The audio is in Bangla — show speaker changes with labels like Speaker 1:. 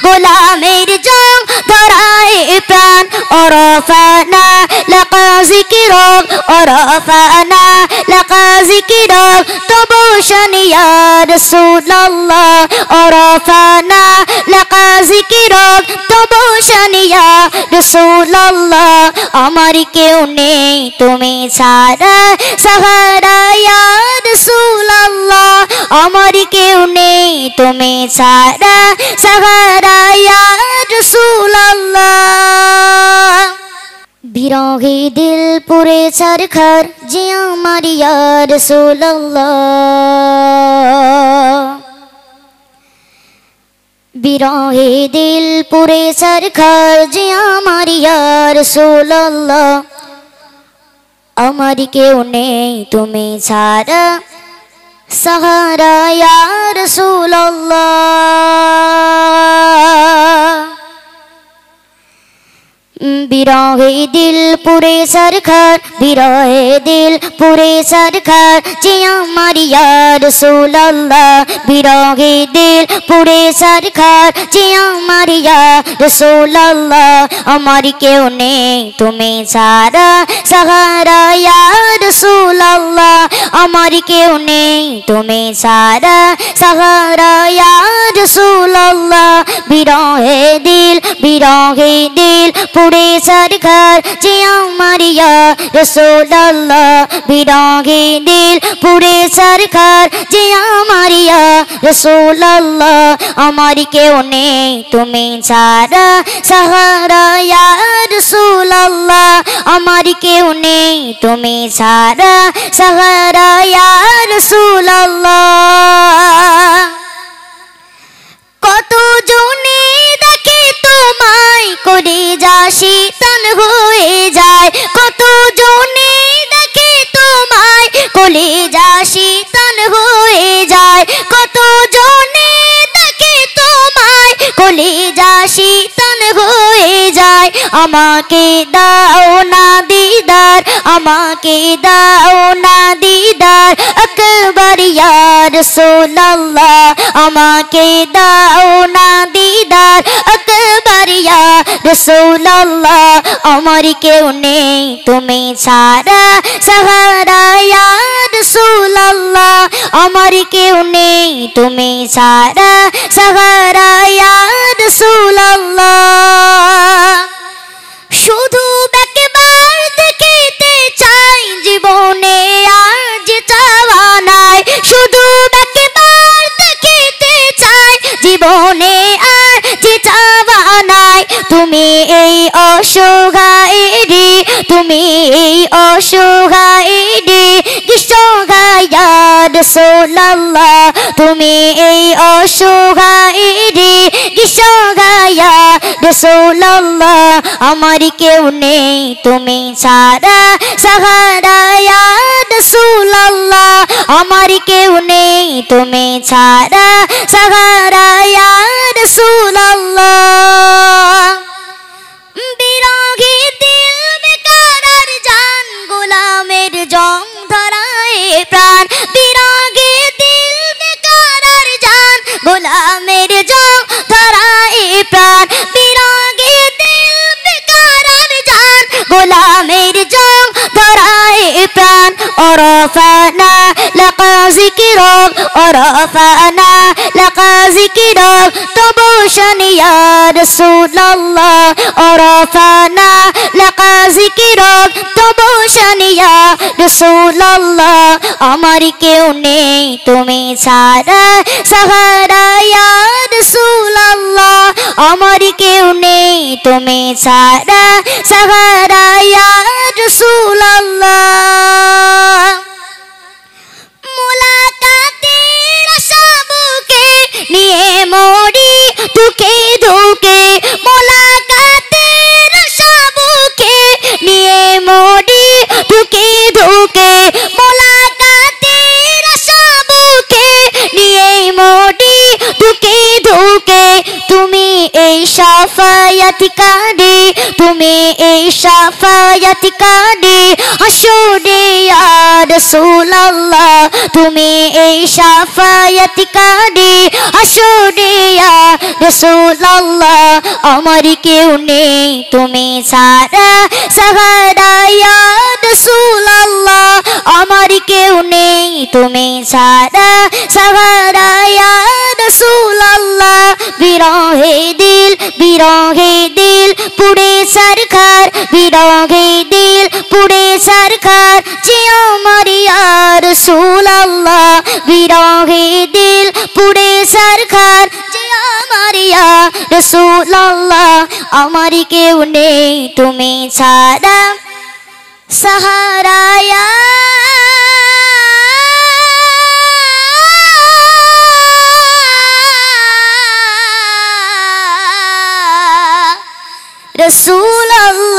Speaker 1: গোলামের জং ধরায় প্রাণ ওরফানা লাকা যিকিরক ওরফানা লাকা যিকিরক তবু শানি ইয়া রাসূলুল্লাহ ওরফানা লাকা যিকিরক তবু শানি ইয়া রাসূলুল্লাহ আমার কেউ নেই তুমি ছাড়া সাহারা ইয়া রাসূলুল্লাহ আমার কেউ নেই তুমি ছাড়া সাহারা ইয়া রাসূলুল্লাহ বিরহে দিল পুরে সরখর যে আমার ইয়া রাসূলুল্লাহ বিরহে দিল পুরে সরখর যে আমার ইয়া রাসূলুল্লাহ আমার কেউ নেই তুমি ছাড়া সাহারা ইয়া রাসূলুল্লাহ বিরহে দিল পুরে সরখর বিরহে দিল পুরে সরখর যে আমার ইয়া রাসূলুল্লাহ বিরহে দিল পুরে সরখর যে আমার ইয়া রাসূলুল্লাহ আমার কেউ নেই তুমি ছাড়া সাহারা ইয়া রাসূলুল্লাহ আমার কেউ নেই তুমি ছাড়া সাহারা ইয়া রাসূলুল্লাহ বিরহে দিল পুরে সরখর যে আমার ইয়া রাসূলুল্লাহ বিরহে দিল পুরে সরখর যে আমার ইয়া রাসূলুল্লাহ আমার কেউ নেই তুমি ছাড়া সাহারা ইয়া রাসূলুল্লাহ আমার কেউ নেই তুমি ছাড়া সাহারা ইয়া রাসূলুল্লাহ কত জনে দেখে তোমায় করে যা শীতল হয়ে যায় কত জনে দেখে তোমায় কোলে যা শীতল হয়ে যায় কত জনে দেখে তোমায় কোলে যা শীতল হয়ে যায় আমাকে দাও না দিদার আমাকে দাও না দিদার আকবার ইয়া রাসূলুল্লাহ আমাকে দাও না দিদার আকবার ইয়া রাসূলুল্লাহ আমার কেউ নেই তুমি ছাড়া সাহারা ইয়া রাসূলুল্লাহ আমার কেউ নেই তুমি ছাড়া সাহারা ইয়া রাসূলুল্লাহ শুধু একবার দেখিতে চাই জীবনে আর যে চাওয়া নাই শুধু একবার দেখিতে চাই জীবনে আর যে চাওয়া নাই তুমি এই অসহায়রে তুমি এই অসহায়রে কিসহায়া রাসূলুল্লাহ তুমি এই অসহায়রে কিসহায়া রাসূলুল্লাহ আমার কেউ নেই তুমি ছাড়া সাহারা ইয়া রাসূলুল্লাহ আমার কেউ নেই তুমি ছাড়া সাহারা ইয়া রাসূলুল্লাহ বিরহে দিল বেকারার জান গোলামের জং ধরায় প্রাণ বিরহে দিল বেকারার জান গোলামের জং ধরায় প্রাণ বিরহে দিল বেকারার জান গোলামের জং ধরায় প্রাণ ওরফানা লাকা যিকিরক ওরফানা লাকা যিকিরক তবু শানি ইয়া রাসূলুল্লাহ ওরফানা লাকা যিকিরক তবু শানি ইয়া রাসূলুল্লাহ আমার কেউ নেই তুমি ছাড়া সাহারা ইয়া রাসূলুল্লাহ আমার কেউ নেই তুমি ছাড়া সাহারা ইয়া রাসূলুল্লাহ মুলাকাতের আশা বুকে নিয়ে মরি দুঃখে দুঃখে মুলাকাতের আশা বুকে নিয়ে মরি দুঃখে দুঃখে মুলাকাতের আশা বুকে নিয়ে মরি দুঃখে ধুকে তুমি এই শাফায়াতকারী তুমি এই শাফায়াতকারী হাসরে ইয়া রাসূলুল্লাহ তুমি এই শাফায়াতকারী হাসরে ইয়া রাসূলুল্লাহ আমার কেউ নেই তুমি ছাড়া সাহারা ইয়া রাসূলুল্লাহ আমার কেউ নেই তুমি ছাড়া সাহারা ইয়া রাসূলুল্লাহ বিরহে দিল পুড়ে সরকার বিরহে দিল পুড়ে সরকার যে আমার ইয়া রাসূলুল্লাহ বিরহে দিল পুড়ে সরকার যে আমার ইয়া রাসূলুল্লাহ আমার কেউ নেই তুমি ছাড়া সাহারা ইয়া রাসূলুল্লাহ